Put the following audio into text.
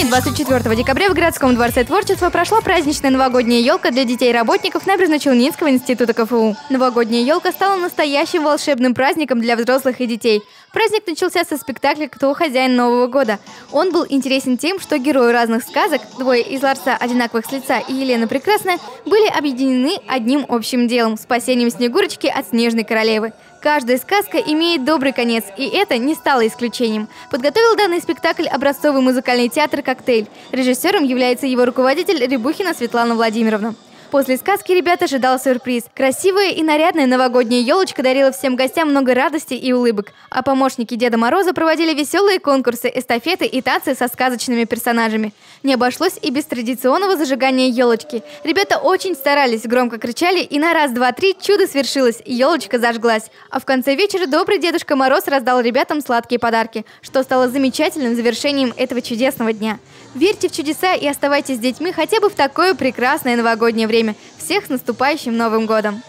Сегодня, 24 декабря, в городском дворце творчества прошла праздничная новогодняя елка для детей и работников Набережно-Челнинского института КФУ. Новогодняя елка стала настоящим волшебным праздником для взрослых и детей. Праздник начался со спектакля «Кто хозяин Нового года?». Он был интересен тем, что герои разных сказок, двое из ларца одинаковых с лица и Елена Прекрасная, были объединены одним общим делом – спасением Снегурочки от Снежной королевы. Каждая сказка имеет добрый конец, и это не стало исключением. Подготовил данный спектакль образцовый музыкальный театр «Коктейль». Режиссером является его руководитель Рябухина Светлана Владимировна. После сказки ребят ожидал сюрприз. Красивая и нарядная новогодняя елочка дарила всем гостям много радости и улыбок. А помощники Деда Мороза проводили веселые конкурсы, эстафеты и танцы со сказочными персонажами. Не обошлось и без традиционного зажигания елочки. Ребята очень старались, громко кричали, и на раз, два, три чудо свершилось, елочка зажглась. А в конце вечера добрый Дедушка Мороз раздал ребятам сладкие подарки, что стало замечательным завершением этого чудесного дня. Верьте в чудеса и оставайтесь с детьми хотя бы в такое прекрасное новогоднее время. Всех с наступающим Новым годом!